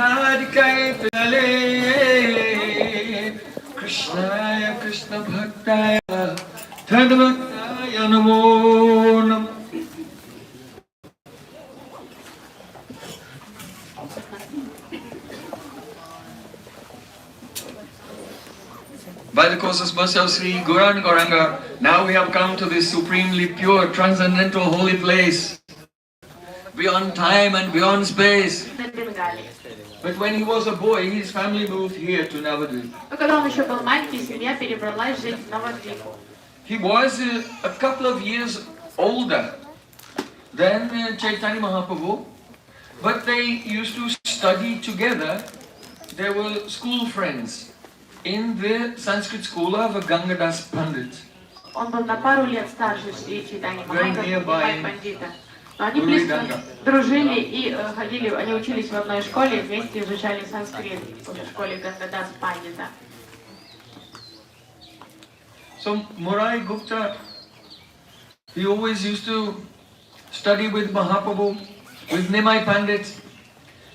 Radhikai Pillale Krishnaya Krishna Bhaktaya Tadvaktaya Namo Nam. By the causeless mercy of Sri Gauranga Gauranga, now we have come to this supremely pure, transcendental, holy place, beyond time and beyond space. But when he was a boy, his family moved here to Navadvip. He was a couple of years older than Chaitanya Mahaprabhu, but they used to study together. They were school friends in the Sanskrit school of Gangadas Pandit. Он был на пару лет старше Чайтаньи Махапрабху, Пандита. Но они близко дружили и ходили, они учились в одной школе, вместе изучали санскрит в школе Гангадас Пандита. So Murari Gupta, he always used to study with Mahaprabhu, with Nimai Pandit,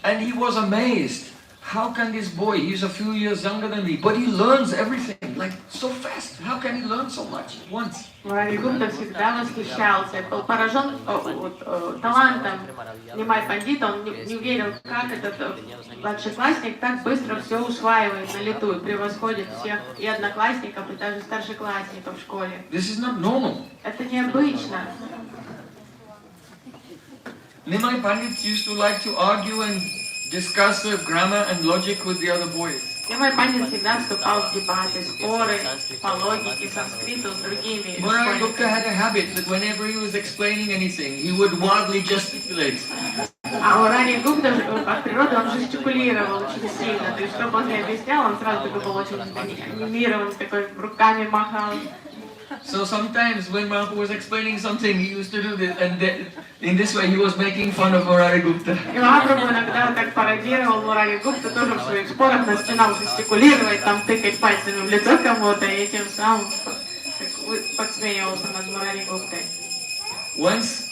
and he was amazed. How can this boy, he's a few years younger than me, but he learns everything, like so fast. How can he learn so much at once? Мурари Гупта всегда восхищался, был поражен талантом Нимай Пандита. Он не верил, как этот младшеклассник так быстро все усваивает на лету и превосходит всех и одноклассников, и даже старшеклассников в школе. This is not normal. Это необычно. Nimai Pandit used to like to argue and discuss grammar and logic with the other boys. Нимай Пандит всегда вступал в дебаты, споры по логике санскрита с другими. Murari Gupta had a habit that whenever he was explaining anything, he would wildly gesticulate. А Мурари Гупта от природы он жестикулировал очень сильно. То есть, чтобы он не объяснял, он сразу такой был очень анимирован, такой руками махал. So sometimes when Mahaprabhu was explaining something, he used to do this, and in this way he was making fun of Murari Gupta. И Махапрабху иногда так пародировал Мурари Гупту, тоже в своих спорах начинал жестикулировать, там тыкать пальцами в лицо кому-то, и тем самым подсмеивался над Мурари Гуптой. Once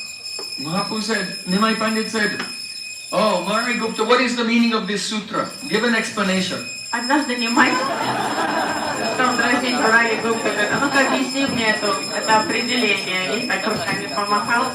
Mahaprabhu said, Nimai Pandit said, "Oh, Murari Gupta, what is the meaning of this sutra? Give an explanation." Однажды Нимай стал дразнить Мурари Гупту, говорит: ну-ка объясни мне это определение, и так руками помахал.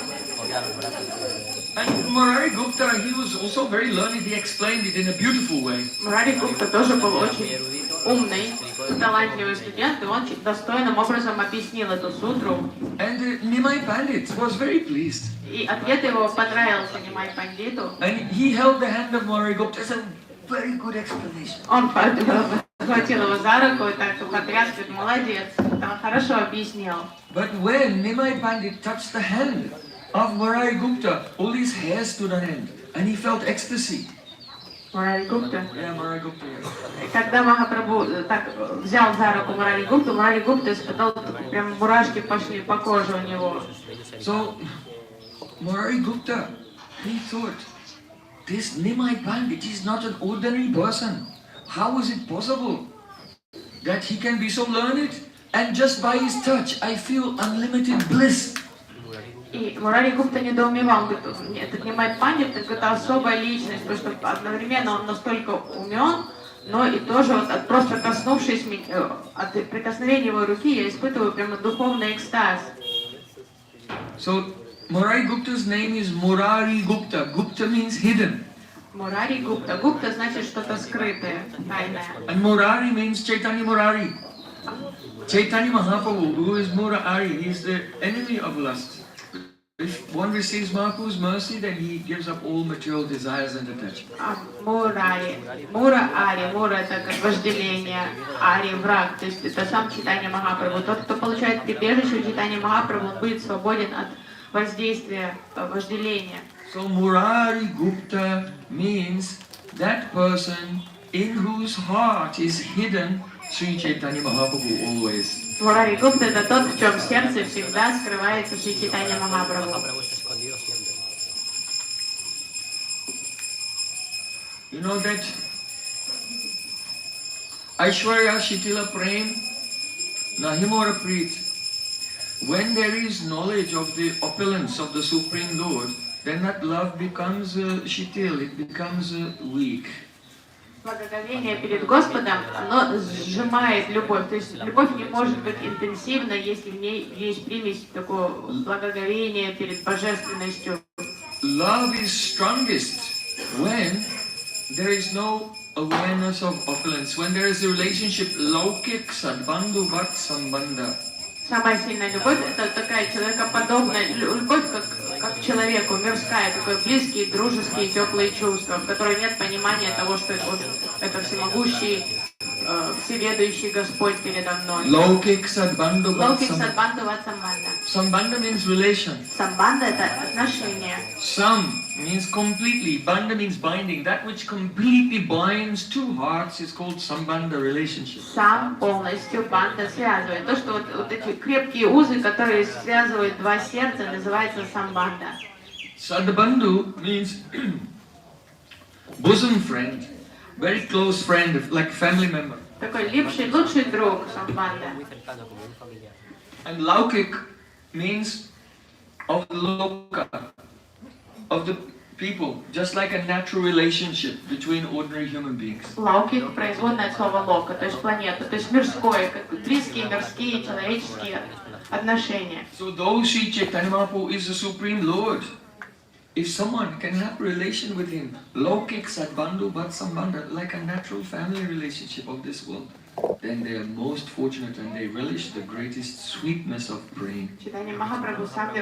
And Murari Gupta, he was also very learned. He explained it in a beautiful way. Мурари Гупта тоже был очень умный, талантливый студент, и он достойным образом объяснил эту сутру. And Nimai Pandit was very pleased. И ответ его понравился Нимай Пандиту. And he held the hand of Murari Gupta as a very good explanation. Он схватил его за руку и так потряс, говорит: молодец, он хорошо объяснил. But when Nimai Pandit touched the hand of Murari Gupta, all his hair stood on end, and he felt ecstasy. Мурари Гупта. Yeah, Murari Gupta. Yes. Когда Махапрабху так взял за руку Мурари Гупта испытал, прям мурашки пошли по коже у него. So Murari Gupta, he thought, this Nimai Pandit is not an ordinary person. How is it possible that he can be so learned, and just by his touch I feel unlimited bliss? И Мурари Гупта недоумевал, говорит: этот Нимай Пандит, это особая личность, потому что одновременно он настолько умен, но и тоже вот просто коснувшись от прикосновения его руки, я испытываю прямо духовный экстаз. So Murari Gupta's name is Murari Gupta. Gupta means hidden. Мурари Гупта. Гупта значит что-то скрытое, тайное. And Murari means Chaitanya Murari. Chaitanya Mahaprabhu, who is Murari, he is the enemy of lust. If one receives Mahaprabhu's mercy, then he gives up all material desires and attachment. Мурари. Мура-ари. Мура это как вожделение, ари враг. То есть это сам Чайтанья Махапрабху. Тот, кто получает прибежище у Чайтаньи Махапрабху, он будет свободен от воздействия вожделения. So Murari Gupta means that person in whose heart is hidden Sri Chaitanya Mahaprabhu always. Мурари Гупта это тот, в чем сердце всегда скрывается Шри Чайтанья Махапрабху. You know that Aishwarya Shitila Prem Nahimora Preet. When there is knowledge of the opulence of the Supreme Lord, then that love becomes shitil, it becomes weak. Благоговение перед Господом, оно сжимает любовь. То есть любовь не может быть интенсивна, если в ней есть примесь такого благоговения перед божественностью. Love is strongest when there is no awareness of opulence, when there is a relationship laukik sadbandhu bhat sambandha. Самая сильная любовь — это такая человекоподобная любовь, как к человеку, мирская, такой близкие, дружеские, теплые чувства, в которой нет понимания того, что это всемогущий, всеведущий Господь передо мной. Laukik sadbandhu bhat Лаукик sambandha. садбанда ват самбанда. Sambandha means relation. Самбанда — это отношения. Sam means completely. Bandha means binding. That which completely binds two hearts is called sambandha relationship. Сам полностью банда связывает. То, что вот эти крепкие узы, которые связывают два сердца, называется самбанда. Sadbandhu means bosom friend, very close friend, like family member. Такой лучший друг самбанда. And laukik means of the loka, of the people, just like a natural relationship between ordinary human beings. Лаукик производное от слова лока, то есть планета, то есть мирское, как близкие мирские человеческие отношения. So though Sri Chaitanya Mahaprabhu is the Supreme Lord, if someone can have a relation with him, laukik sadbandhu bhat sambandha, like a natural family relationship of this world, then they are most fortunate and they relish the greatest sweetness of praying. Читание Махапрабху сам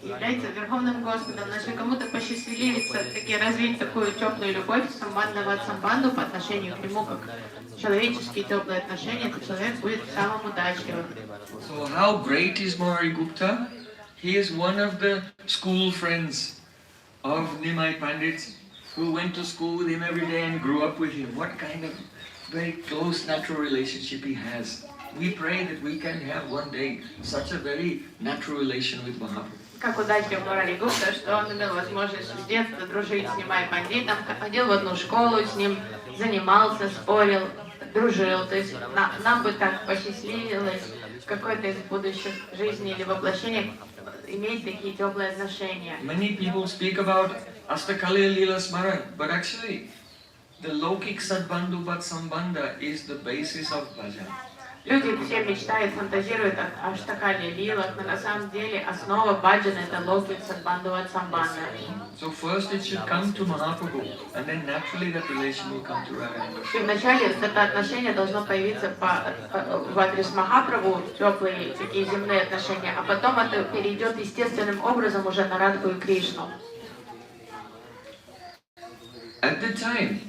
является Верховным Господом, но если кому-то посчастливится таки развить такую теплую любовь самбанда ват самбанду по отношению к нему, как человеческие теплые отношения, то человек будет самым удачливым. So how great is Murari Gupta? He is one of the school friends of Nimai Pandit, who went to school with him every day and grew up with him. What kind of very close natural relationship he has. We pray that we can have one day such a very natural relation with Mahaprabhu. Как удачлив Мурари Гупта, что он имел возможность с детства дружить с Нимай Пандитом, ходил в одну школу, с ним занимался, спорил, дружил. То есть нам бы так посчастливилось в какой-то из будущих жизней или воплощениях иметь такие теплые отношения. Many people speak about Astakali Lila Smaran, but actually the Lokik Sadbandhu Bhat Sambandha is the basis of bhajan. Люди все мечтают, фантазируют о Аштакале Лилах, но на самом деле основа баджана — это локик садбанду ват самбанда. So first it should come to Mahaprabhu, and then naturally that relation will come to Radha. И вначале это отношение должно появиться в адрес Махапрабху, теплые такие земные отношения, а потом это перейдет естественным образом уже на Радху и Кришну. At the time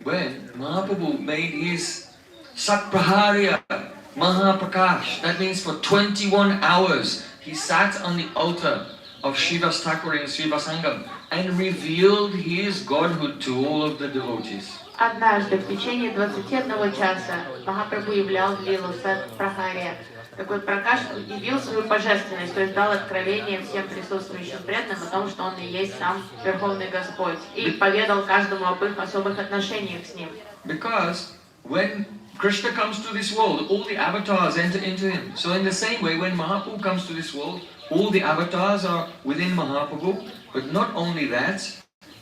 when Mahaprabhu made his Satpraharya Mahaprakash, that means for 21 hours he sat on the altar of Shiva's Thakur in Srivasangam and revealed his godhood to all of the devotees. Однажды в течение 21 часа Махапрабху являл Лилу Сатпрахария. Такой Пракаш явил свою божественность, то есть дал откровение всем присутствующим преданным о том, что он и есть сам Верховный Господь, и поведал каждому об их особых отношениях с ним. Because when Krishna comes to this world, all the avatars enter into him. So in the same way, when Mahaprabhu comes to this world, all the avatars are within Mahaprabhu. But not only that,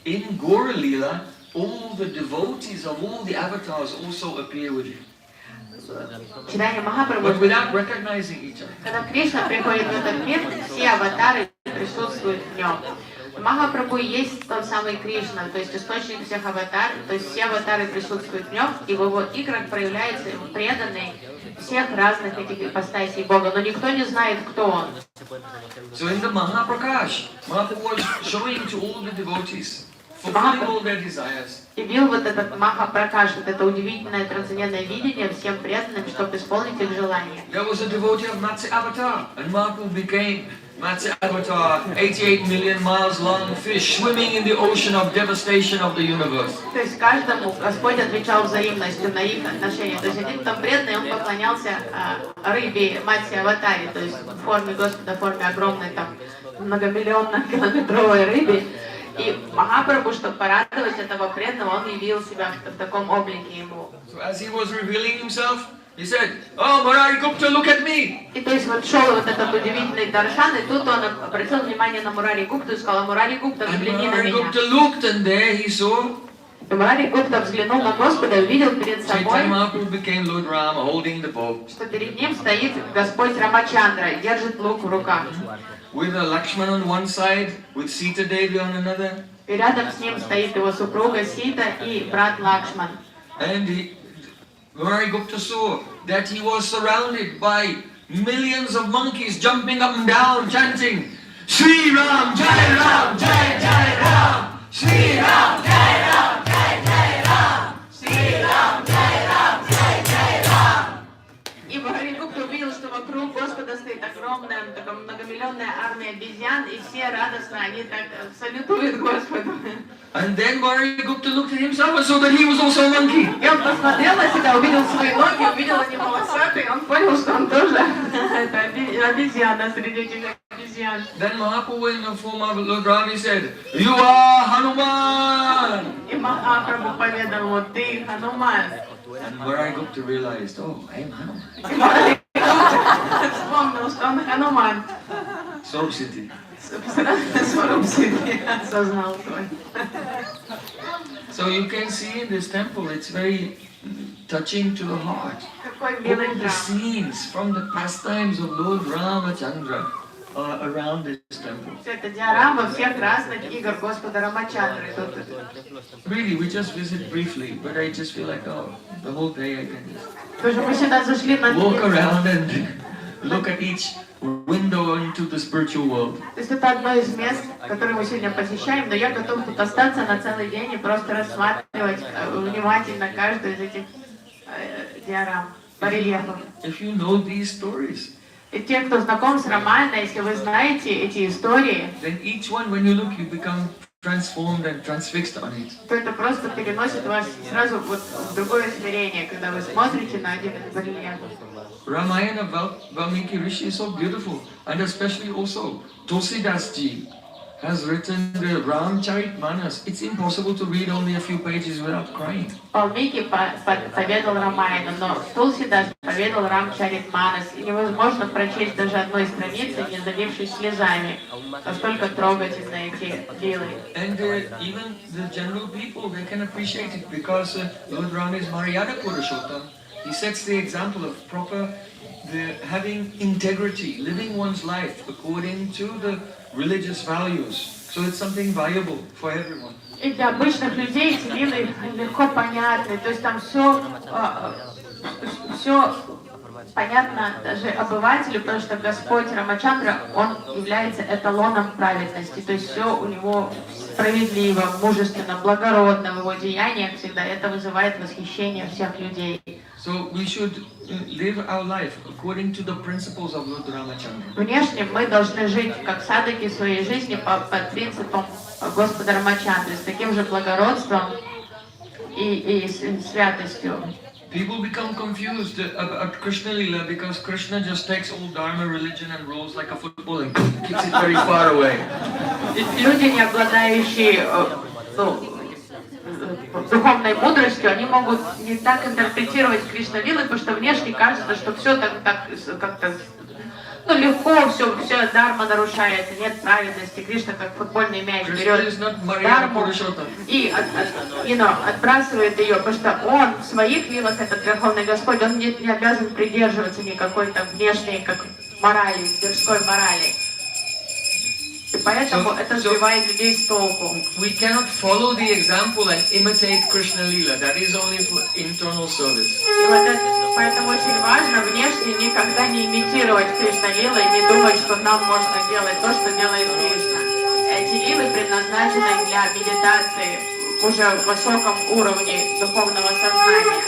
in Gora Lila, all the devotees of all the avatars also appear with him. Читание Махапрабху, But without recognizing each other. когда Кришна приходит в этот мир, все аватары присутствуют в нем. Махапрабху есть тот самый Кришна, то есть источник всех аватаров, то есть все аватары присутствуют в нем, и в его играх проявляется преданный всех разных этих ипостасей Бога, но никто не знает, кто он. So in the Mahaprakash, Mahaprabhu was showing to all the devotees, fulfilling all their desires. Явил вот этот Махапракаш, вот это удивительное трансцендентное видение всем преданным, чтобы исполнить их желания. There was a devotee of Matsya Avatar, and Mahaprabhu became Matsya Avatar, 88 million miles long fish swimming in the ocean of devastation of the universe. То есть каждому Господь отвечал взаимностью на их отношения. То есть один там преданный, он поклонялся рыбе Матсе Аватаре, то есть в форме Господа, в форме огромной там многомиллионно-километровой рыбе. И Махапрабху, чтобы порадовать этого преданного, он явил себя в таком облике ему. So as he was revealing himself, he said, "Oh, Murari Gupta, look at me!" И то есть вот шел вот этот удивительный даршан, и тут он обратил внимание на Мурари Гупту и сказал: Мурари Гупта, And взгляни на Murari меня. Gupta looked, and there he saw И Мурари Гупта взглянул на Господа и увидел перед собой, Chaitanya Mahaprabhu became Lord Rama holding the bow. что перед ним стоит Господь Рамачандра и держит лук в руках. With a Lakshman on one side, with Sita Devi on another. И рядом с ним стоит его супруга Сита и брат Лакшман. And Murari Gupta saw that he was surrounded by millions of monkeys jumping up and down, chanting, Sri Ram, Jai Ram, Jai Jai Ram, Sri Ram, Jai Ram, Jai Jai Ram, Sri Ram, Jai Ram, Jai Jai Ram. И Мурари Гупта увидел, что вокруг Господа стоит огромная, такая многомиллионная армия обезьян, и все радостно, они так салютуют Господу. And then Murari Gupta looked at himself and saw that he was also a monkey. И он посмотрел на себя, увидел свои ноги, увидел они волосатые, он понял, что он тоже это обезьяна среди этих обезьян. Then Mahaprabhu in the form of Lord Rama said, You are Hanuman! И Махапрабху поведал, вот ты Хануман. And Murari Gupta realized, oh, I am Hanuman. И Мурари Гупта вспомнил, что он Хануман. Sorupsiddhi. Осознал свой. So you can see in this temple, it's very touching to the heart. Какой All милый the храм. scenes from the pastimes of Lord Ramachandra are around this temple. Все это диорама всех разных игр Господа Рамачандры. Тут Really, we just visit briefly, but I just feel like, oh, the whole day I can just тоже мы сюда зашли на walk день. around and look at each window into the spiritual world. То есть это одно из мест, которые мы сегодня посещаем, но я готов тут остаться на целый день и просто рассматривать внимательно каждую из этих диорам, барельефов. If you know these stories, И те, кто знаком с Рамайной, если вы знаете эти истории, then each one, when you look, you become transformed and transfixed on it. то это просто переносит вас сразу вот в другое измерение, когда вы смотрите на один из барельефов. Ramayana Valmiki Rishi is so beautiful, and especially also Tulsidas Ji has written the Ramcharitmanas. It's impossible to read only a few pages without crying. Валмики поведал Рамайну, но Тулсидас поведал Рамчаритманас, и невозможно прочесть даже одной страницы, не залившись слезами. Настолько трогательны эти лилы. And even the general people, they can appreciate it because Lord Ram is Maryada Purushottam. He sets the example of having integrity, living one's life according to the religious values. So it's something valuable for everyone. И для обычных людей эти лилы легко понятны, то есть там все понятно даже обывателю, потому что Господь Рамачандра, он является эталоном праведности, то есть все у него справедливо, мужественно, благородно в его деяниях всегда. Это вызывает восхищение всех людей. So we should live our life according to the principles of Lord Ramachandra. Внешне мы должны жить как садыки своей жизни по принципам Господа Рамачандры, с таким же благородством и святостью. People become confused about Krishna Lila because Krishna just takes all Dharma religion and rolls like a football and kicks it very far away. Люди, не обладающие духовной мудростью, они могут не так интерпретировать Кришна Лилы, потому что внешне кажется, что все так как-то легко, все дарма нарушается, нет праведности. Кришна как футбольный мяч берет дарму и отбрасывает ее, потому что он в своих лилах, этот Верховный Господь, он не обязан придерживаться никакой там внешней как морали, мирской морали. И поэтому это сбивает людей с толку. We cannot follow the example and imitate Krishna Lila. That is only for internal service. И вот поэтому очень важно внешне никогда не имитировать Кришна Лилу и не думать, что нам можно делать то, что делает Кришна. Эти лилы предназначены для медитации уже в высоком уровне духовного сознания.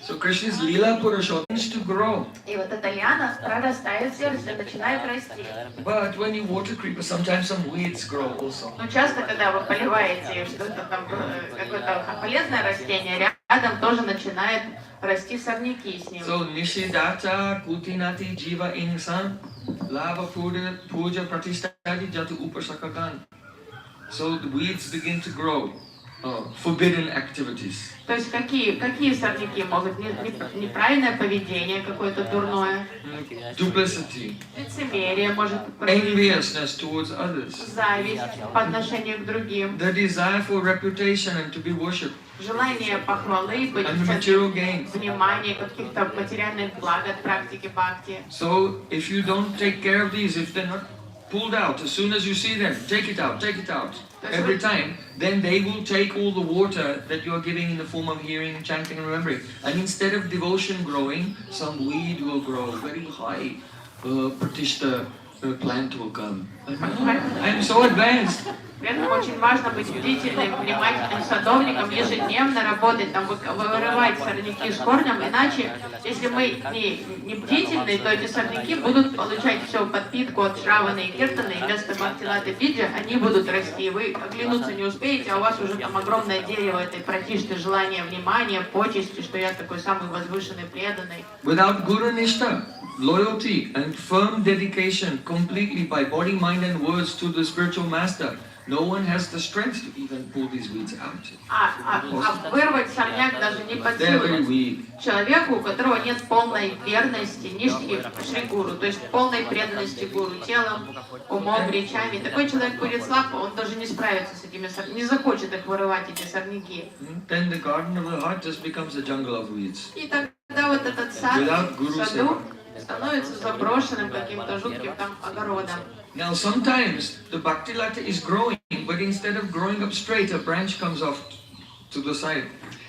So Krishna's Lila Purushottam tends to grow. И вот эта лиана прорастает в сердце, начинает расти. But when you water creeper, sometimes some weeds grow also. Но часто, когда вы поливаете что-то там, какое-то полезное растение, рядом тоже начинает расти сорняки с ним. So Nishidata Kutinati Jiva Insan Lava Puja Pratistadi Jatu Upasakagan. So the weeds begin to grow. forbidden activities. То есть какие сорняки могут? Неправильное поведение какое-то дурное, Duplicity, лицемерие может проявиться, enviousness towards others, зависть по отношению к другим, the desire for reputation and to be worshipped, желание похвалы, быть and material gains. внимания, каких-то материальных благ от практики бхакти. So if you don't take care of these, if they're not pulled out, as soon as you see them, take it out, every time, then they will take all the water that you are giving in the form of hearing, chanting and remembering. And instead of devotion growing, some weed will grow, very high Pratishta plant will come. I'm so advanced. Поэтому очень важно быть бдительным, внимательным садовником, ежедневно работать, там, вырывать сорняки с корнем, иначе, если мы не бдительны, то эти сорняки будут получать всю подпитку от Шраваны и Киртаны, и вместо Бхактилата Биджа они будут расти. Вы оглянуться не успеете, а у вас уже там огромное дерево этой пратишты, желания, внимания, почести, что я такой самый возвышенный, преданный. Without Guru Nishta, loyalty and firm dedication completely by body, mind and words to the spiritual master, no one has the strength to even pull these weeds out. Вырвать сорняк даже не под силу человеку, у которого нет полной верности Шри Гуру, то есть полной преданности Гуру, телом, умом, речами. Такой человек будет слаб, он даже не справится с этими сорняками, не захочет их вырывать, эти сорняки. Then the garden of the heart just becomes a jungle of weeds. И тогда вот этот саду становится заброшенным каким-то жутким там огородом. Now sometimes the Bhaktilata is growing, but instead of growing up straight, a branch comes off to the side.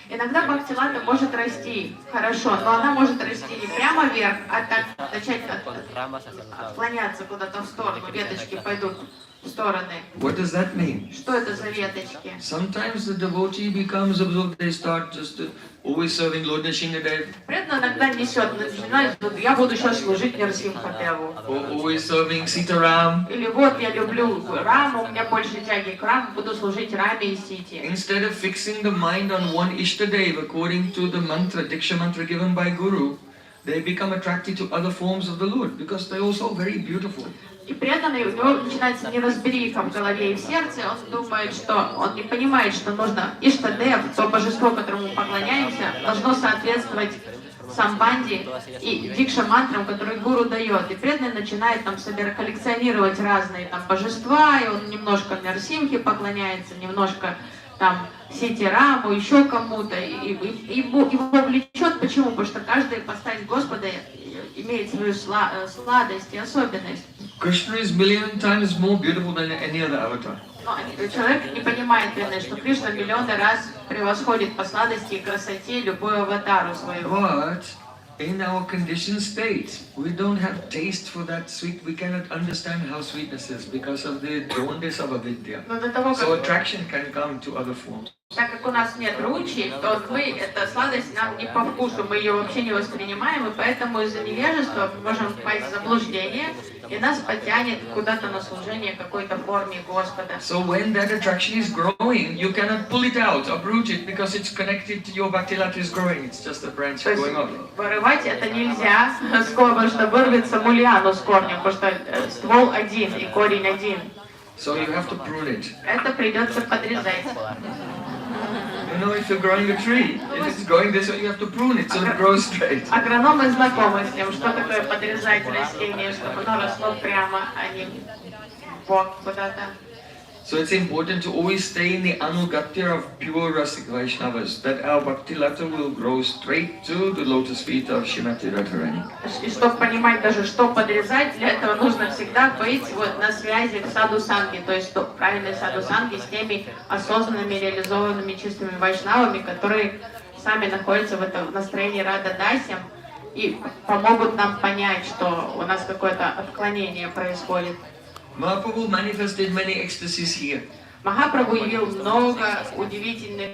Иногда бхактилата может расти хорошо, но она может расти не прямо вверх, а так начать отклоняться куда-то в сторону, веточки пойдут в стороны. What does that mean? Что это за веточки? Sometimes the devotee becomes absorbed, they start just always serving Lord Nrsimhadev. Преданно иногда несет, начинает, я буду сейчас служить Нрсимхадеву. Or always serving Sitaram. Или вот я люблю Раму, у меня больше тяги к Раму, буду служить Раме и Сите. Instead of fixing the mind on one Ishtadev according to the mantra, Diksha mantra given by Guru, they become attracted to other forms of the Lord because they're also very beautiful. И преданный, у него начинается неразбериха в голове и в сердце, он думает, что он не понимает, что нужно Иштадев, то божество, которому мы поклоняемся, должно соответствовать самбанди и дикша мантрам, которые гуру дает. И преданный начинает там коллекционировать разные там божества, и он немножко Нарсимхе поклоняется, немножко там Сити Раму, еще кому-то, и его влечет. Почему? Потому что каждая ипостась Господа имеет свою сладость и особенность. Krishna is million times more beautiful than any other avatar. Но человек не понимает, что Кришна миллионы раз превосходит по сладости и красоте любую аватару своего. But in our conditioned state, we don't have taste for that sweet. We cannot understand how sweetness is because of the jaundice of avidya. So attraction can come to other forms. Так как у нас нет ручи, то эта сладость нам не по вкусу, мы ее вообще не воспринимаем, и поэтому из-за невежества мы можем впасть в заблуждение, и нас потянет куда-то на служение какой-то форме Господа. So when that attraction is growing, you cannot pull it out, uproot it, because it's connected to your bhaktilata is growing. It's just a branch going up. Вырывать это нельзя, потому что вырвется мульяну с корнем, потому что ствол один и корень один. So you have to prune it. Это придется подрезать. You know, if you're growing a tree, if it's growing this way, you have to prune it so it grows straight. Агрономы знакомы с тем, что такое подрезать растение, чтобы оно росло прямо, а не в бок куда-то. So it's important to always stay in the anugatya of pure Rasik Vaishnavas, that our bhaktilata will grow straight to the lotus feet of Srimati Radharani. И чтобы понимать даже, что подрезать, для этого нужно всегда быть вот на связи с саду-санги, то есть правильной саду-санги с теми осознанными, реализованными чистыми вайшнавами, которые сами находятся в этом настроении рада-дасям и помогут нам понять, что у нас какое-то отклонение происходит. Mahaprabhu manifested many ecstasies here. Махапрабху явил много удивительных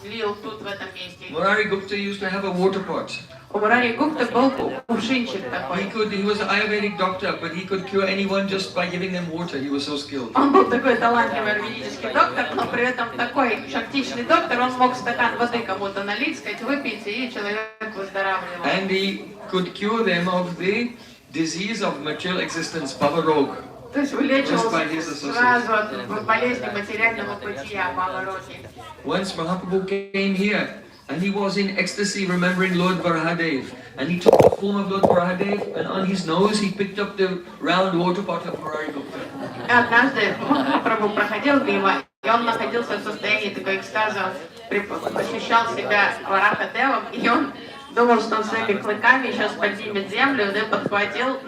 лил тут в этом месте. Murari Gupta used to have a water pot. У Мурари Гупта был кувшинчик такой. He was an Ayurvedic doctor, but he could cure anyone just by giving them water. He was so skilled. Он был такой талантливый аюрведический доктор, но при этом такой шактичный доктор, он мог стакан воды кому-то налить, сказать, выпейте, и человек выздоравливал. And he could cure them of the disease of material existence, Bhavarog. То есть вылечивался сразу от болезни материального бытия, Бхава-роги. Once Mahaprabhu came here and he was in ecstasy remembering Lord Varahadev, and he took the form of Lord Varahadev, and on his nose he picked up the round water pot of Murari Gupta. Однажды Махапрабху проходил мимо, и он находился в состоянии такой экстаза, ощущал себя Варахадевом, и он думал, что он своими клыками сейчас поднимет землю, и подхватил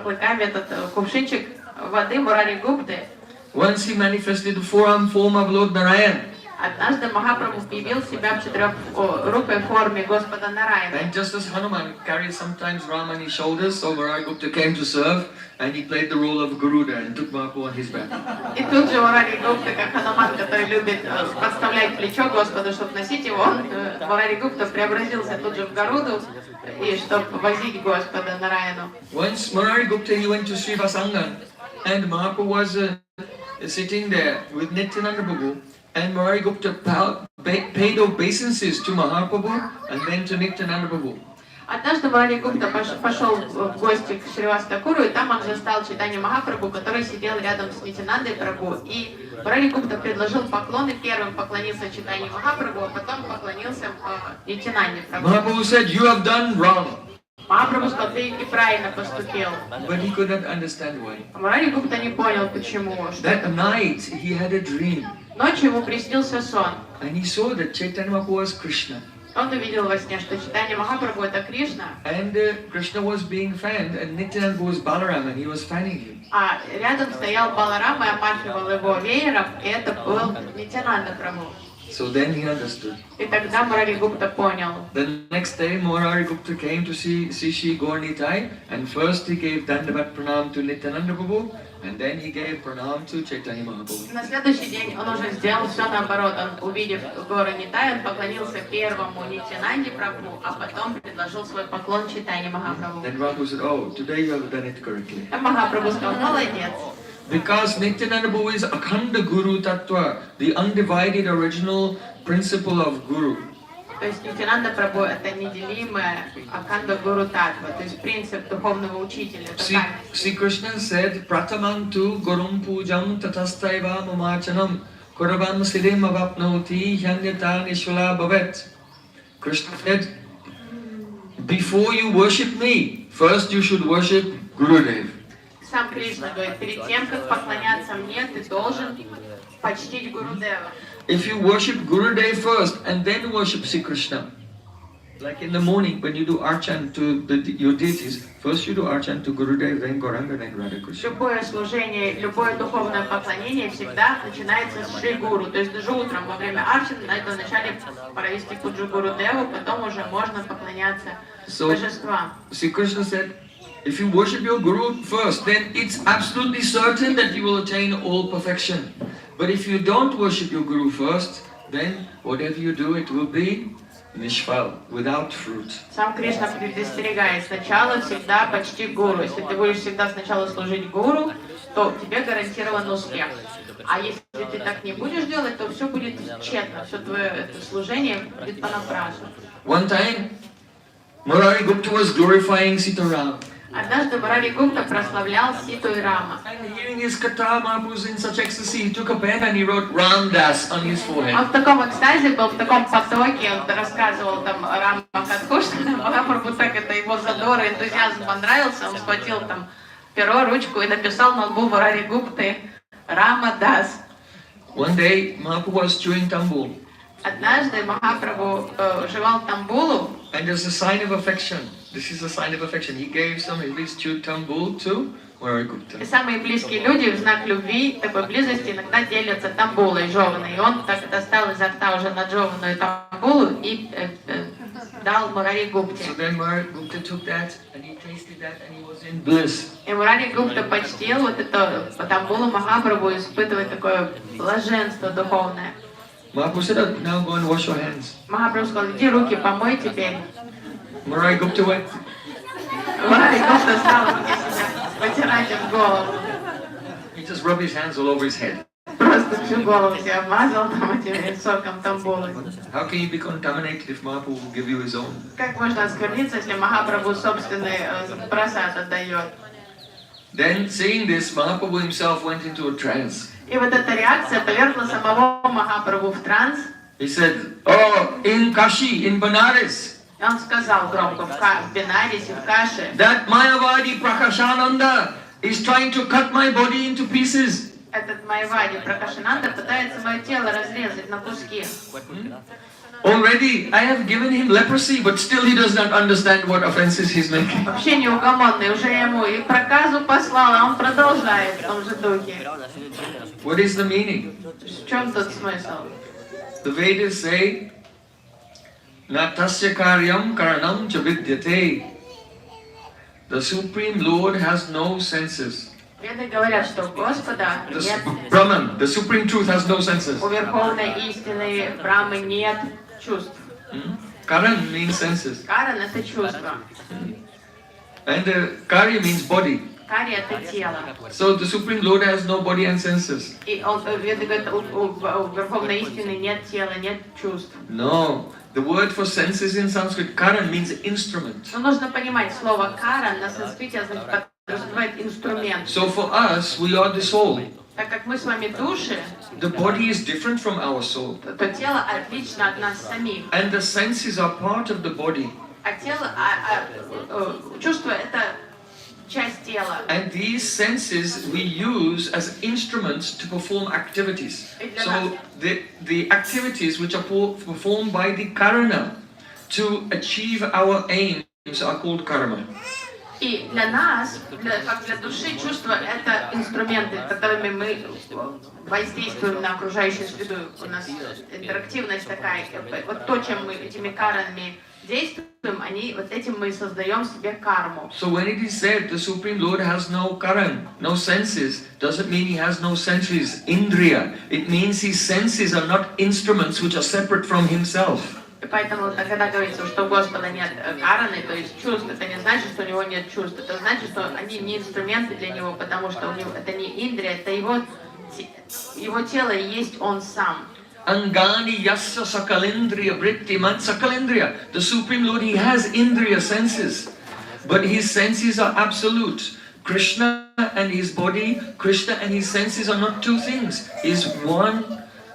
клыками этот кувшинчик воды Мурари Гупты. Once he manifested the four-arm form of Lord Narayan. Однажды Махапрабху явил себя в четырехрукой форме Господа Нараяна. And just as Hanuman carried sometimes Ram on his shoulders, so Murari Gupta came to serve, and he played the role of Garuda and took Mahaprabhu on his back. И тут же Мурари Гупта, как Хануман, который любит подставлять плечо Господу, чтобы носить его, Мурари Гупта преобразился тут же в Гаруду, и чтобы возить Господа Нараяну. Once Murari Gupta, he went to Srivasangan, and Mahaprabhu was sitting there with Nityananda Prabhu. And Murari Gupta paid obeisances to Mahaprabhu and then to Nityananda Prabhu. Однажды Мурари Гупта пошел в гости к Шривастакуру, и там он застал Чайтанью Махапрабху, который сидел рядом с Нитянандой Прабху. И Мурари Гупта предложил поклоны, первым поклонился Чайтанье Махапрабху, а потом поклонился Нитянанде Прабху. Mahaprabhu said, "You have done wrong." Махапрабху сказал, ты неправильно поступил. But he could not understand why. Мурари Гупта не понял, почему. That night he had a dream. Ночью ему приснился сон. And he saw that Chaitanya Mahaprabhu was Krishna. Он увидел во сне, что Чайтанья Махапрабху это Кришна. And Krishna was being fanned, and Nityananda was Balaram, and he was fanning him. А рядом стоял Баларам и омахивал его веером, и это был Нитянанда Прабху. So then he understood. И тогда Мурари Гупта понял. The next day, Murari Gupta came to see Shri Gaur Nitai, and first he gave Dandavat Pranam to Nityananda Prabhu, and then he gave Pranam to Chaitanya Mahaprabhu. На следующий день он уже сделал все наоборот. Он, увидев гору Нитай, он поклонился первому Нитянанде Прабху, а потом предложил свой поклон Чайтанье Махапрабху. Then Prabhu said, "Oh, today you have done it correctly." А Махапрабху сказал, молодец. Because Nityananda Prabhu is Akhanda Guru Tattva, the undivided original principle of Guru. То есть Нитянанда Прабху это неделимая Акханда Гуру Татва, то есть принцип духовного учителя. Sri Krishna said, "Pratamam tu Gurum Pujam Tatastaiva Mamachanam Kuravam Siddhim Avapnoti Hyanyata Nishvala Bhavet." Krishna said, "Before you worship me, first you should worship Gurudev." Сам Кришна говорит, перед тем, как поклоняться мне, ты должен почтить Гурудева. If you worship Gurudev first and then worship Sri Krishna, like in the morning when you do archan to your deities, first you do archan to Gurudev, then Gauranga, then Radha Krishna. Любое служение, любое духовное поклонение всегда начинается с Шри Гуру. То есть даже утром во время арчана надо вначале провести пуджу Гурудеву, потом уже можно поклоняться божествам. Sri Krishna said, if you worship your Guru first, then it's absolutely certain that you will attain all perfection. But if you don't worship your Guru first, then whatever you do, it will be nishfal, without fruit. Сам Кришна предостерегает, сначала всегда почти Гуру. Если ты будешь всегда сначала служить Гуру, то тебе гарантирован успех. А если ты так не будешь делать, то все будет тщетно, все твое это служение будет понапрасну. One time, Murari Gupta was glorifying Sitaram. Однажды Мурари Гупта прославлял Ситу и Рама. And hearing his katha, Mahaprabhu was in such ecstasy, he took a pen and he wrote Ramdas on his forehead. Он в таком экстазе был, в таком потоке, он рассказывал там Рама Катху, что Махапрабху так это его задор и энтузиазм понравился, он схватил там перо, ручку и написал на лбу Мурари Гупты Рама Дас. One day, Mahaprabhu was chewing tambul. Однажды Махапрабху жевал тамбулу. And as a sign of affection, this is a sign of affection, he gave some of his chewed tambul to Murari Gupta. И самые близкие люди в знак любви, такой близости, иногда делятся тамбулой жеваной. И он так достал изо рта уже наджеванную тамбулу и дал Мурари Гупте. So then Murari Gupta took that and he tasted that and he was in bliss. И Мурари Гупта почтил вот эту тамбулу Махапрабху, испытывая такое блаженство духовное. Mahaprabhu said, "Now go and wash your hands." Махапрабху сказал, иди руки помой теперь. Murari Gupta went. Мурари Гупта стал вытирать им голову. He just rubbed his hands all over his head. Просто всю голову себе обмазал там этим соком тамбулы. How can you be contaminated if Mahaprabhu will give you his own? Как можно оскверниться, если Махапрабху собственный просад отдает? Then, seeing this, Mahaprabhu himself went into a trance. И вот эта реакция повергла самого Махапрабху в транс. He said, "Oh, in Kashi, in Benares, И он сказал громко в Бенарисе, в Каше, that Mayavadi Prakashananda is trying to cut my body into pieces." этот Майавади Пракашананда пытается мое тело разрезать на куски. Already, I have given him leprosy, but still he does not understand what offenses he's making. Вообще неугомонный, уже ему и проказу послал, а он продолжает в том же духе. What is the meaning? В чем тут смысл? The Vedas say, "Na tasya karyam karanam cha vidyate." The Supreme Lord has no senses. Веды говорят, что у Господа нет, Brahman, the Supreme Truth, has no senses. у Верховной истины Брамы нет чувств. Karan means senses. Каран — это чувство. And karya means body. Кари — это тело. So the Supreme Lord has no body and senses. И Веды говорят, у Верховной истины нет тела, нет чувств. No. The word for senses in Sanskrit, karan, means instrument. Но нужно понимать, слово «каран» на санскрите подразумевает инструмент. So for us, we are the soul. Так как мы с вами души, The body is different from our soul. то тело отлично от нас самих. And the senses are part of the body. А тело, чувство — это часть тела. And these senses we use as instruments to perform activities. So the activities which are performed by the karana to achieve our aims are called karma. И для нас, как для души, чувства — это инструменты, которыми мы воздействуем на окружающую среду. У нас интерактивность такая. Вот то, чем мы этими карами действуем, вот этим мы создаем себе карму. So when it is said the Supreme Lord has no karan, no senses, doesn't mean he has no senses, indriya. It means his senses are not instruments which are separate from himself. И поэтому, когда говорится, что у Господа нет караны, то есть чувств, это не значит, что у него нет чувств. Это значит, что они не инструменты для него, потому что у него это не индрия, это его тело и есть он сам. Angani yasya sakalindriya vritti man sakalindriya. The Supreme Lord, he has indriya senses, but his senses are absolute. Krishna and his body, Krishna and his senses are not two things. He is one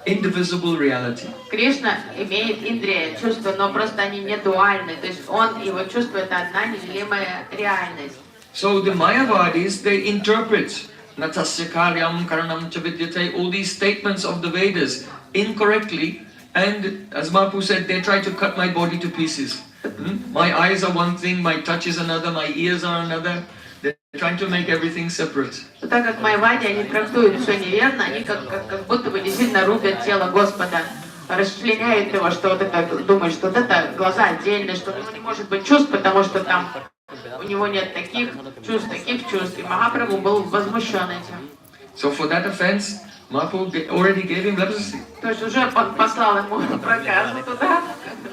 indivisible reality. Кришна имеет индрия, чувства, но просто они не дуальны. То есть он и его чувство — это одна неделимая реальность. So the Mayavadis, they interpret Natasya karyam karanam cha vidyate, all these statements of the Vedas incorrectly, and as Mahaprabhu said, they try to cut my body to pieces. My eyes are one thing, my touch is another, my ears are another. They're trying to make everything separate. Так как майвади, они трактуют все неверно, они как будто бы действительно рубят тело Господа, расчленяют его, что вот это, думают, что вот это глаза отдельные, что у него не может быть чувств, потому что там у него нет таких чувств. И Махапрабху был возмущен этим. So for that offense, Mahaprabhu already gave him leprosy. То есть уже он послал ему проказу туда.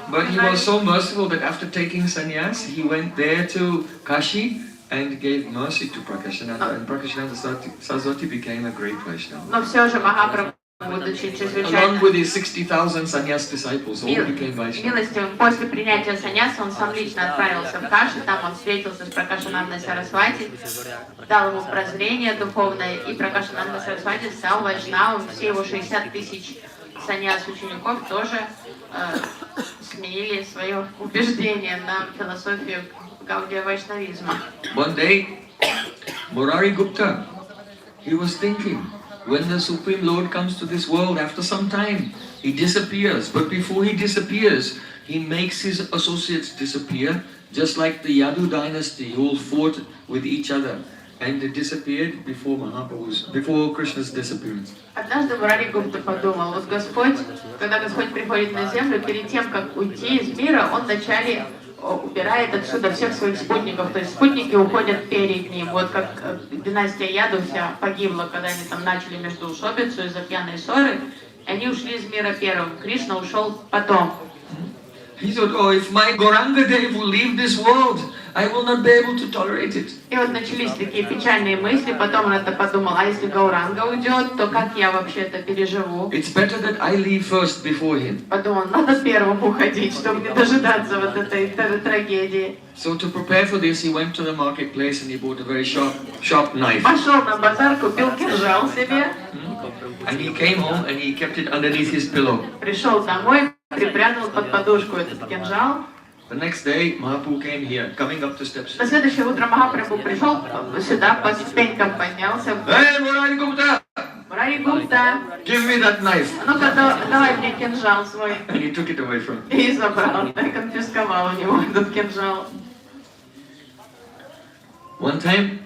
But he was so merciful that after taking sannyas, he went there to Kashi and gave mercy to Prakashananda, and Prakashananda Saraswati became a great Vaishnava. Но все же Махапрабху, будучи чрезвычайно Along with his 60,000 sannyas disciples, all became Vaishnavas. милостивым, после принятия саньяса он сам лично отправился в Каши, там он встретился с Пракашанандой Сарасвати, дал ему прозрение духовное, и Пракашананда Сарасвати стал вайшнавом. Все его 60 тысяч саньяс-учеников тоже сменили свое убеждение на философию Гаудия вайшнавизма. One day, Murari Gupta, he was thinking, when the Supreme Lord comes to this world, after some time, he disappears. But before he disappears, he makes his associates disappear, just like the Yadu dynasty, who all fought with each other. And they disappeared before Krishna's disappearance. Однажды Мурари Гупта подумал, вот Господь, когда Господь приходит на землю, перед тем, как уйти из мира, он вначале убирает отсюда всех своих спутников, то есть спутники уходят перед ним. Вот как династия Яду вся погибла, когда они там начали междоусобицу из-за пьяной ссоры, и они ушли из мира первым. Кришна ушел потом. He thought, oh, if my Gauranga Dev will leave this world, I will not be able to tolerate it. И вот начались такие печальные мысли, потом он это подумал, а если Гауранга уйдет, то как я вообще это переживу? It's better that I leave first before him. Подумал, надо первым уходить, чтобы не дожидаться вот этой трагедии. So to prepare for this, he went to the marketplace and he bought a very sharp knife. Пошел на базар, купил кинжал себе. And he came home and he kept it underneath his pillow. Пришел домой, припрятал под подушку этот кинжал. The next day, Mahaprabhu came here, coming up the steps. На следующее утро Махапрабху пришел сюда, по ступенькам поднялся. Hey, Murari Gupta! Мурари Гупта, Give me that knife! ну-ка давай мне кинжал свой. And he took it away from him. И забрал, и конфисковал у него этот кинжал. One time,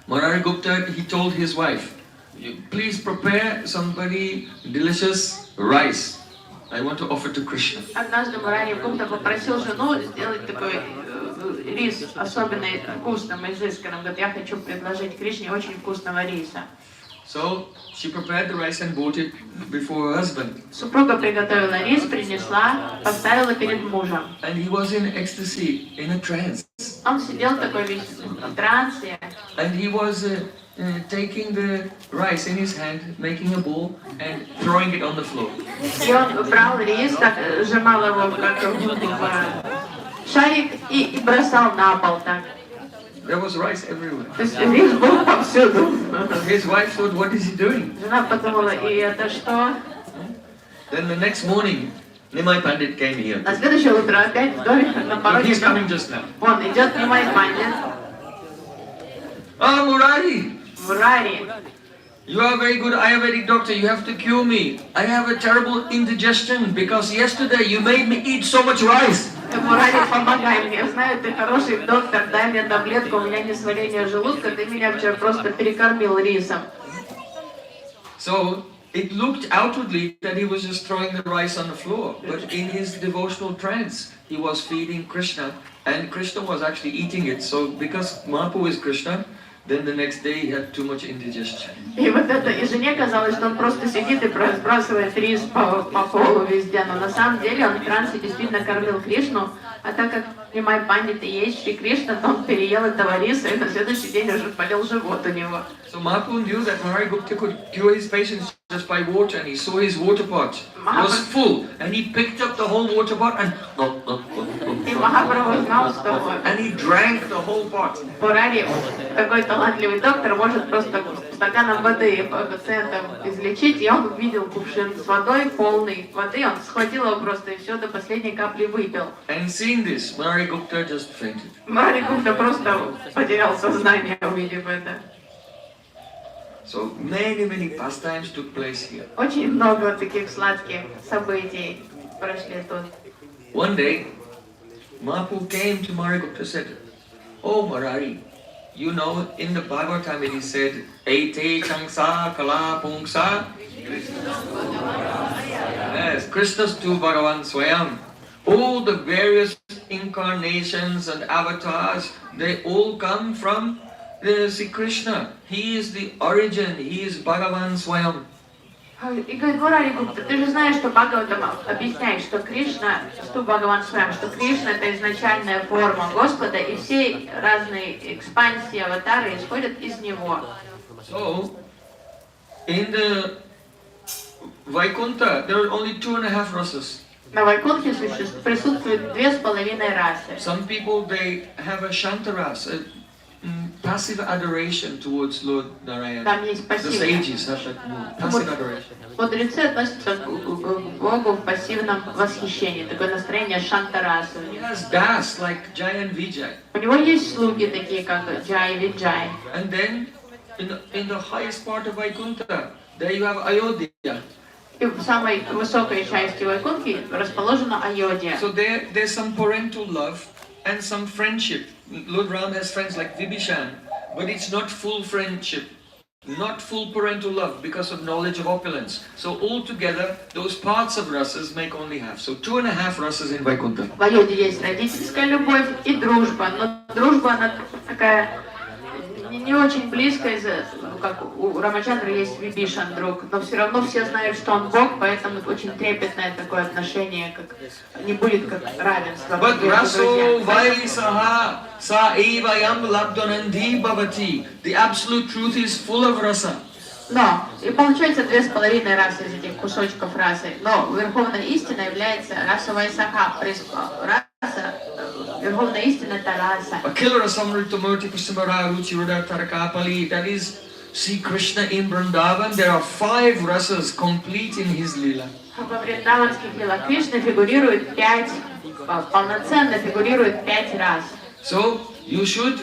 Murari Gupta, he told his wife, please prepare somebody delicious rice. I want to offer to Krishna. Однажды Мурари Гупта попросил жену сделать такой рис особенно вкусным, изысканным. Говорит, я хочу предложить Кришне очень вкусного риса. So she prepared the rice and brought it before her husband. Супруга приготовила рис, принесла, поставила перед мужем. And he was in ecstasy, in a trance. Он сидел такой весь в трансе. And he was taking the rice in his hand, making a ball, and throwing it on the floor. И он брал рис, так, сжимал его как в шарик и бросал на пол так. There was rice everywhere. То есть рис был повсюду. His wife thought, what is he doing? Жена подумала, и это что? Then the next morning, Nimai Pandit came here. На следующее утро опять в доме на пороге. He's coming just now. Он идет Нимай Пандит. Ah, Murari! Мурари, You are a very good Ayurvedic doctor. You have to cure me. I have a terrible indigestion because yesterday you made me eat so much rice. Мурари, помогай мне. Я знаю, ты хороший доктор, дай мне таблетку, у меня несварение желудка, ты меня вчера просто перекормил рисом. So it looked outwardly that he was just throwing the rice on the floor, but in his devotional trance, he was feeding Krishna, and Krishna was actually eating it. So because Mahaprabhu is Krishna, then the next day he had too much indigestion. И вот это, и жене казалось, что он просто сидит и разбрасывает рис по полу везде, но на самом деле он в трансе действительно кормил Кришну, а так как Нимай Пандит и есть Шри Кришна, то он переел этого риса, и на следующий день уже болел живот у него. So Mahaprabhu knew that Murari Gupta could cure his patients just by water, and he saw his water pot was full, and he picked up the whole water pot and И Махапрабху знал, что and he drank the whole pot. Мурари, такой талантливый доктор, может просто стаканом воды пациентов излечить, и он увидел кувшин с водой, полный воды, он схватил его просто и все до последней капли выпил. And seeing this, Murari Gupta just fainted. Мурари Гупта просто потерял сознание, увидев это. So many pastimes took place here. Очень много таких сладких событий прошли тут. One day, Mahaprabhu came to Murari Gupta and said, "Oh Murari, you know in the Bhagavatam it is said, Ete Changsa Kala Pungsa." Yes, Krishna's tu Bhagavan Swayam. All the various incarnations and avatars, they all come from Sri Krishna. He is the origin, he is Bhagavan Swayam. И говорит, Мурари Гупта, ты же знаешь, что Бхагаватам объясняет, что Кришна, что Бхагаван Свам, что Кришна это изначальная форма Господа, и все разные экспансии, аватары исходят из него. So, in the Vaikuntha, there are only 2.5 rasas. На Вайкунхе присутствует 2,5 расы. Some people, they have a Shantaras, a passive adoration towards Lord Narayana. Там есть The пассивное. sages have that mood, passive adoration. Мудрецы относятся к Богу в пассивном восхищении, такое настроение шантарасы у He них. has das like Jai and Vijay. У него есть слуги такие, как Джай и Виджай. And then, in the highest part of Vaikuntha, there you have Ayodhya. И в самой высокой части Вайкунхи расположена Айодия. So there's some parental love and some friendship. Lord Ram has friends like Vibhishan, but it's not full friendship, not full parental love because of knowledge of opulence. So altogether, those parts of rasas make only half. So 2.5 rasas in Vaikuntha. В Айоде есть родительская любовь и дружба, но дружба она такая не очень близкая, как у Рамачандры есть Вибишан друг, но все равно все знают, что он Бог, поэтому очень трепетное такое отношение, как не будет как равенство. But raso vaisaha sa evayam labdhanandi bhavati. The absolute truth is full of rasa. Но, и получается 2,5 расы из этих кусочков расы. Но верховная истина является расовая саха. Раса, верховная истина это раса. Akila rasamritamurti pasamara ruchi ruda tarakapali. That is, see Krishna in Vrindavan. There are 5 rasas complete in his lila. Во вриндаванских лилах Кришны фигурирует 5, полноценно фигурирует 5 рас. So, you should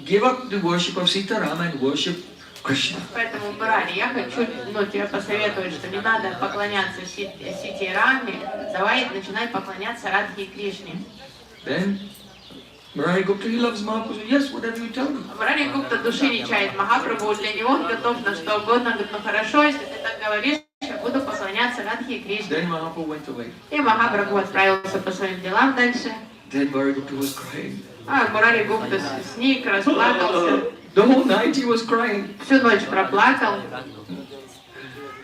give up the worship of Sitaram and worship Krishna. Поэтому, Мурари, я хочу тебе посоветовать, что не надо поклоняться Сити Раме, давай начинай поклоняться Радхе и Кришне. Then, Murari Gupta, he loves Mahaprabhu. Yes, whatever you tell me. Мурари Гупта души не чает Махапрабху, для него он готов на что угодно. Он говорит, ну хорошо, если ты так говоришь, я буду поклоняться Радхе и Кришне. Then Mahaprabhu went away. И Махапрабху отправился по своим делам дальше. Then Murari Gupta was crying. А Мурари Гупта сник, расплакался. The whole night he was crying. Всю ночь проплакал.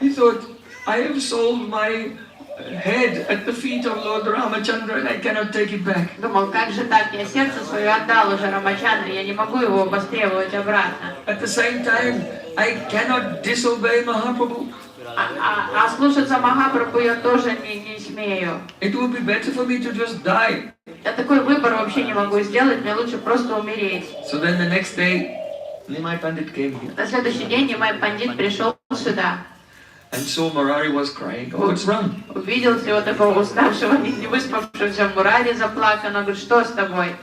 He thought, I have sold my head at the feet of Lord Ramachandra and I cannot take it back. Думал, как же так, я сердце свое отдал уже Рамачандре, я не могу его востребовать обратно. At the same time, I cannot disobey Mahaprabhu. А слушаться Махапрабху я тоже не смею. It would be better for me to just die. Я такой выбор вообще не могу сделать, мне лучше просто умереть. So then the next day, Nimai Pandit came here. На следующий день Нимай Пандит пришел сюда. And so Murari was crying. Oh, what's wrong? Увидел всего такого уставшего, не выспавшегося Мурари, заплаканного. Говорит, что с тобой?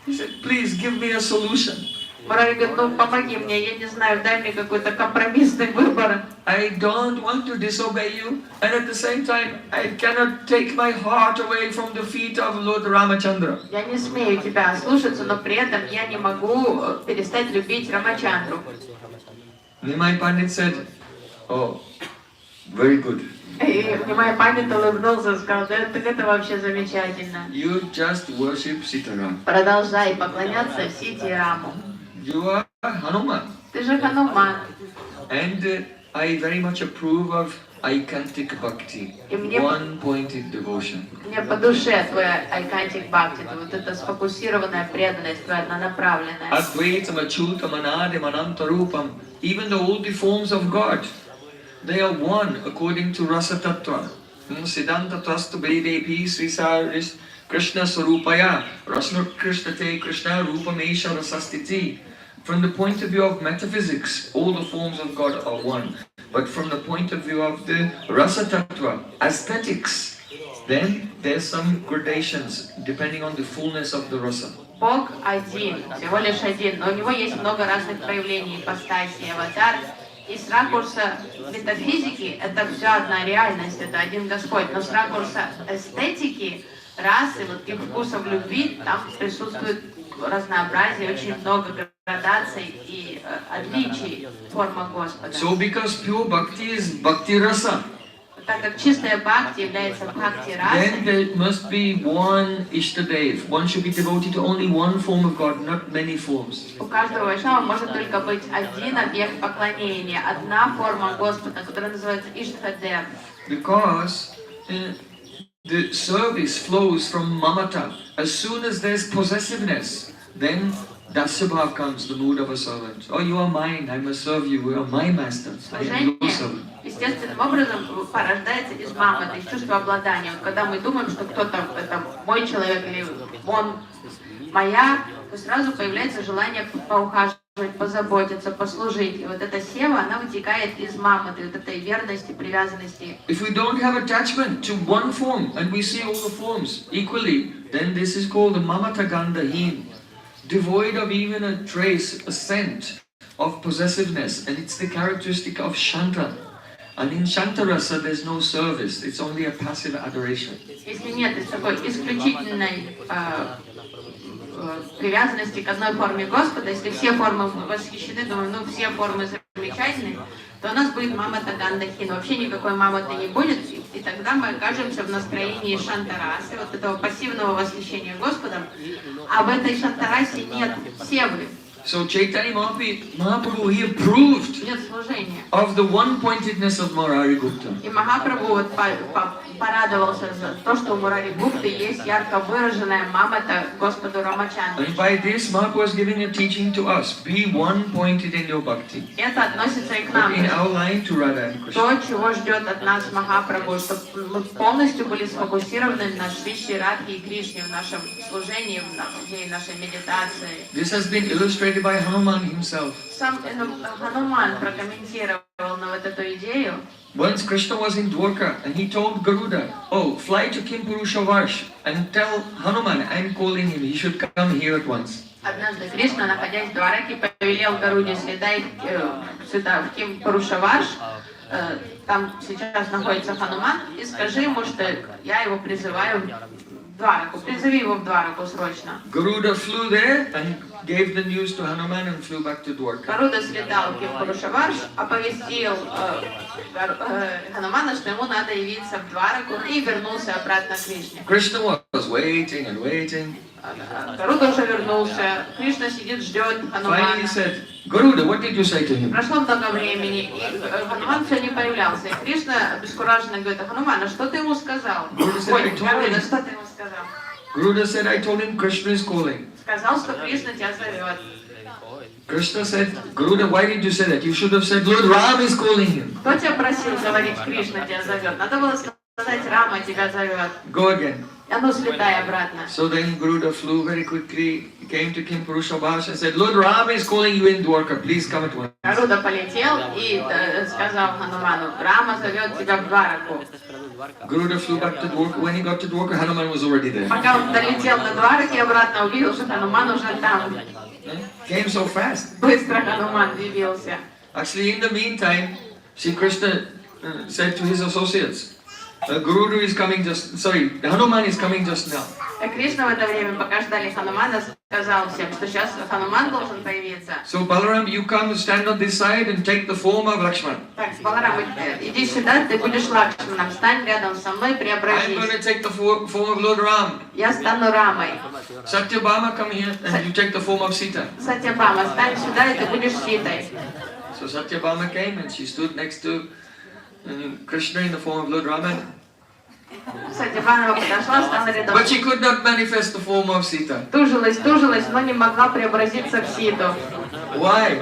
He said, please give me a solution. Мурари говорит, ну помоги мне, я не знаю, дай мне какой-то компромиссный выбор. I don't want to disobey you, and at the same time, I cannot take my heart away from the feet of Lord Ramachandra. Я не смею тебя слушаться, но при этом я не могу перестать любить Рамачандру. Nimai Pandit said, oh, very good. И Нимай Пандит улыбнулся и сказал, да это вообще замечательно. You just worship Sitaram. Продолжай поклоняться Сити Раму. You are Hanuman. Ты же Хануман. And I very much approve of Aikantic Bhakti, one-pointed devotion. Мне по душе твоя Айкантик Бхакти, вот эта сфокусированная преданность, твоя однонаправленная. Advaitam, Achyutam, Anadim, Anantarupam, even the all the forms of God, they are one according to Rasa Tattva. Siddhanta Tastu Vedepi Srisaris Krishna Sarupaya Rasna Krishnate Krishna Rupamesha Rasastiti. From the point of view of metaphysics, all the forms of God are one. But from the point of view of the Rasa Tattva, aesthetics, then there's some gradations depending on the fullness of the rasa. Бог один, всего лишь один, но у него есть много разных проявлений, ипостасей, аватар. И с ракурса метафизики это все одна реальность, это один Господь. Но с ракурса эстетики, расы, вот и вкуса в любви, там присутствует разнообразие, очень много градаций и отличий форма Господа. So because pure bhakti is bhakti rasa, Так как чистая бхакти является бхакти then расой, there must be one Ishtadev. One should be devoted to only one form of God, not many forms. у каждого вайшнава может только быть один объект поклонения, одна форма Господа, которая называется Иштхадев. Because the service flows from mamata. As soon as there's possessiveness, then Dasabhav comes, the mood of a servant. Oh, you are mine, I must serve you, you are my master, I am your servant. Естественным образом порождается из мамы, из чувства обладания. Вот когда мы думаем, что кто-то это мой человек или он моя, то сразу появляется желание поухаживать, позаботиться, послужить. И вот эта сева, она вытекает из мамы, вот этой верности, привязанности. If we don't have attachment to one form and we see all the forms equally, then this is called the mamata gandhahin, devoid of even a trace, a scent of possessiveness, and it's the characteristic of Shanta. And in Shantarasa there's no service, it's only a passive adoration. Если нет такой исключительной привязанности к одной форме Господа, если все формы восхищены, думаю, ну все формы замечательные, то у нас будет мамата гандахин. Вообще никакой маматы не будет, и тогда мы окажемся в настроении шантарасы, вот этого пассивного восхищения Господом, а в этой шантарасе нет севы. So Chaitanya Mahaprabhu, he approved Нет служения. of the one-pointedness of Murari Gupta. И Махапрабху вот порадовался за то, что у Мурари Гупты есть ярко выраженная мамата Господу Рамачандру. And by this, Mahaprabhu was giving a teaching to us. Be one-pointed in your bhakti. Это относится и к нам. In our line to Radha and Krishna. То, чего ждет от нас Махапрабху, чтобы мы полностью были сфокусированы на Шри Радхе и Кришне в нашем служении, в нашей медитации. This has been illustrated by Hanuman himself. Сам Хануман прокомментировал на вот эту идею. Once Krishna was in Dwarka and he told Garuda, oh, fly to Kimpurushavarsh and tell Hanuman, I'm calling him, he should come here at once. Однажды Кришна, находясь в Двараке, повелел Гаруде слетай сюда, в Кимпурушаварш, там сейчас находится Хануман, и скажи ему, что я его призываю в Двараку. Призови его в Двараку срочно. Garuda flew there and gave the news to Hanuman and flew back to Dwarka. Гаруда слетал в Кимпурушаварш, оповестил Ханумана, что ему надо явиться в Двараку, и вернулся обратно к Кришне. Krishna was waiting and waiting. Гаруда уже вернулся, Кришна сидит, ждет Ханумана. Finally he said, Garuda, what did you say to him? Прошло много времени, и Хануман все не появлялся. И Кришна обескураженно говорит: Ханумана, что ты ему сказал? Ой, Гаруда, что ты ему сказал? Garuda said, I told him Krishna is calling. Сказал, что Кришна тебя зовет. Krishna said, Garuda, why did you say that? You should have said, Lord Ram is calling him. Кто тебя просил говорить, Кришна тебя зовет? Надо было сказать, Рама тебя зовет. Go again. А ну, слетай обратно. So then Garuda flew very quickly, he came to Kimpurushavarsh and said, Lord Ram is calling you in Dwarka, please come at once. Гаруда полетел и сказал Хануману: Рама зовет тебя в Двараку. Garuda flew back to Dwarka. When he got to Dwarka, Hanuman was already there. Пока он долетел до Двараки обратно, увидел, что Хануман уже там. Came so fast. Быстро Хануман явился. Actually, in the meantime, Sri Krishna said to his associates, Garuda is coming Hanuman is coming just now. Кришна в это время, пока ждали Ханумана, сказал всем, что сейчас Хануман должен появиться. So Balaram, you come and stand on this side and take the form of Lakshman. Так, Баларам, иди сюда, ты будешь Лакшманом, встань рядом со мной, I'm преобразись. going to take the form of Lord Ram. Я стану Рамой. Satyabhama, come here and you take the form of Sita. Сатьябама, стань сюда, и ты будешь Ситой. So Satyabhama came and she stood next to Krishna in the form of Lord Raman. Сатьябама подошла, стала рядом. But she could not manifest the form of Sita. Тужилась, но не могла преобразиться в Ситу. Why?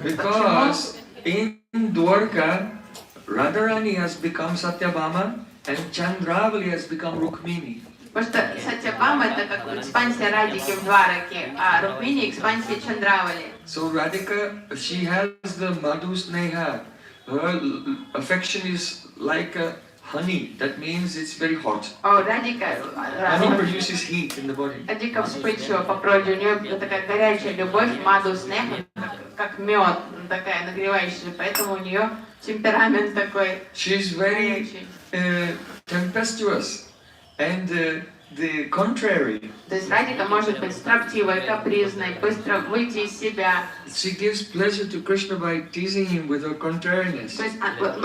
Because in Dwarka, Radharani has become Satyabhama and Chandravali has become Rukmini. Потому что Сатьябама это как экспансия Радики в Двараке, а Рукмини экспансия Чандравали. So Radhika, she has the Madhu Sneha. Her affection is like honey. That means it's very hot. Радика Honey produces heat in the body. Радика вспыльчива по природе, у нее такая горячая любовь, маду снег, как мед, такая нагревающая, поэтому у нее темперамент такой. She's very tempestuous and the contrary. То есть Радика может быть строптивой, капризной, быстро выйти из себя. She gives pleasure to Krishna by teasing him with her contrariness. То есть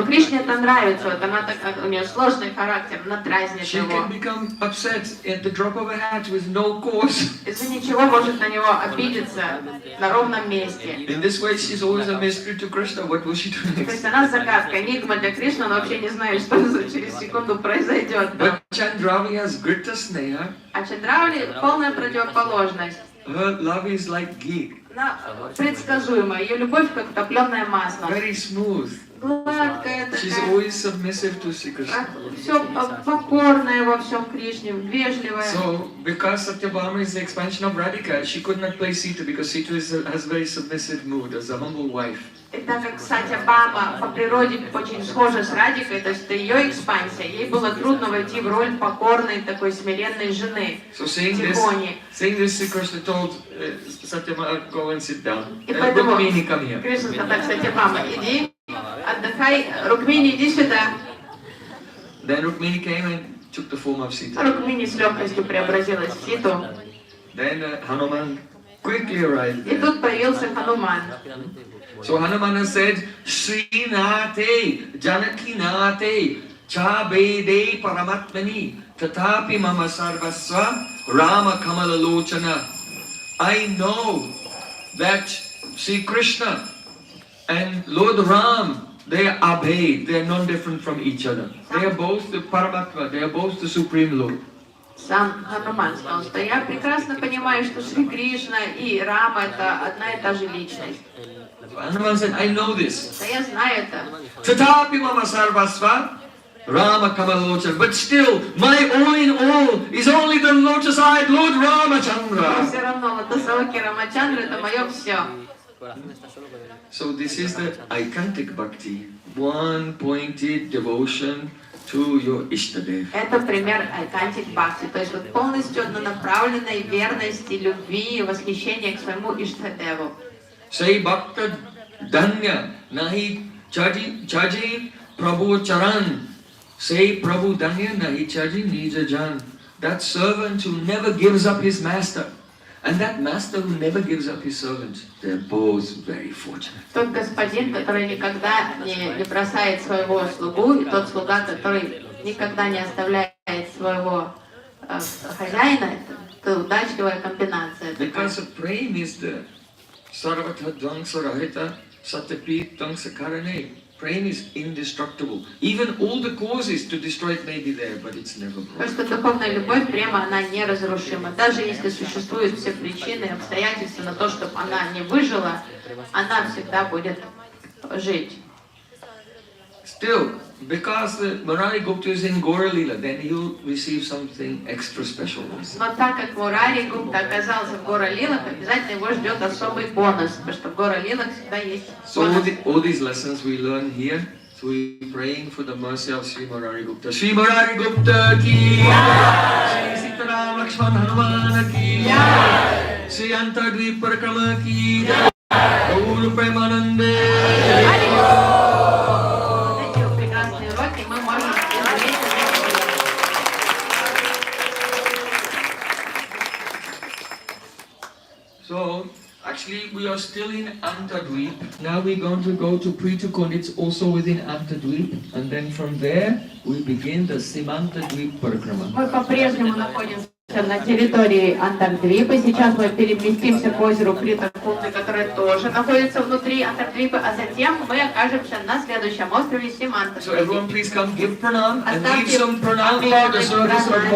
Кришне это нравится, вот она так, у нее сложный характер, она дразнит She его. can become upset at the drop of a hat with no cause. Из-за ничего может на него обидеться на ровном месте. In this way, she's always a mystery to Krishna. What will she do То next? есть она загадка, энигма для Кришны, она вообще не знает, что через секунду произойдет. But Chandravali has Grita Sneha. А Чандравали полная противоположность. Her love is like ghee, Она предсказуемая, ее любовь как топленое масло. very smooth. Гладкая She's такая, always submissive to Sri Krishna. все покорное во всем Кришне, вежливая. So, because Satyabhama is the expansion of Radhika, she could not play Sita because Sita has very submissive mood as a humble wife. И так как Сатьябама по природе очень схожа с Радикой, то есть это ее экспансия, ей было трудно войти в роль покорной, такой смиренной жены, So saying Тихони. this, Sri Krishna told Satyabhama, go and sit down. И поэтому Rukmini, come here. Кришна сказал: так, Сатьябама, иди, отдыхай, Рукмини, иди сюда. Then Rukmini came and took the form of Sita. Рукмини с легкостью преобразилась в Ситу. Then Hanuman quickly arrived И there. тут появился Хануман. So Hanumana said, Srinate, Janakinate, Chabede Paramatmani, Tatapi Mama Sarvasva, Rama Kamala Lochana. I know that Sri Krishna and Lord Ram, they are abhed, they are non-different from each other. They are both the Paramatma, they are both the Supreme Lord. Сам Хануман сказал, что я прекрасно понимаю, что Шри Кришна и Рама это одна и та же личность. Hanuman said, I know this. Да я знаю это. Tatapi mama sarvasva Rama Kamalochan. But still, my all in all is only the lotus-eyed Lord Но Ramachandra. все равно вот Асаваки Рамачандра это мое все. So this is the Aikantic Bhakti, one-pointed devotion to your Ishtadev. Это пример Айкантик Бхакти, то есть вот полностью однонаправленной верности, любви и восхищения к своему Иштадеву. Say Bhakta Danya Nahi Chaji Prabhu Charan. Say Prabhu Danya Nahi Chaji Nija Jan. That servant who never gives up his master. And that master who never gives up his servant. They're both very fortunate. Тот господин, который никогда не бросает своего слугу, и тот слуга, который никогда не оставляет своего хозяина, это удачливая комбинация. Because prem is the Sarvata Dvangsa Rahita Satyapi Dvangsa Karane. Prem is indestructible. Even all the causes to destroy it may be there, but it's never broken. Потому что духовная любовь, према, она неразрушима. Даже если существуют все причины и обстоятельства на то, чтобы она не выжила, она всегда будет жить. Still, because the Murari Gupta is in Gora Lila, then he'll receive something extra special. Но так как Мурари Гупта оказался в Гора Лилах, обязательно его ждет особый бонус, потому что в Гора Лилах всегда есть So all these lessons we learn here, so we're praying for the mercy of Sri Murari Gupta. Sri Murari Gupta ki Jai, Sri Sitaram Lakshman Hanuman ki Jai, Sri Antardvip Parakrama ki Jai, Gaur Premanande. эти прекрасные уроки мы можем смотреть. So, actually we are still in Antardvip. Now we're going to go to Pritukund, it's also within Antardvip. And then from there, we begin the Simantadvip Parikrama. Мы по-прежнему находимся на территории Антардвипа. Сейчас мы переместимся к озеру Притакунды, которое тоже находится внутри Антардвипа, а затем мы окажемся на следующем острове So Симантадвипе. everyone please come give pranam and leave some pranam for the service of God.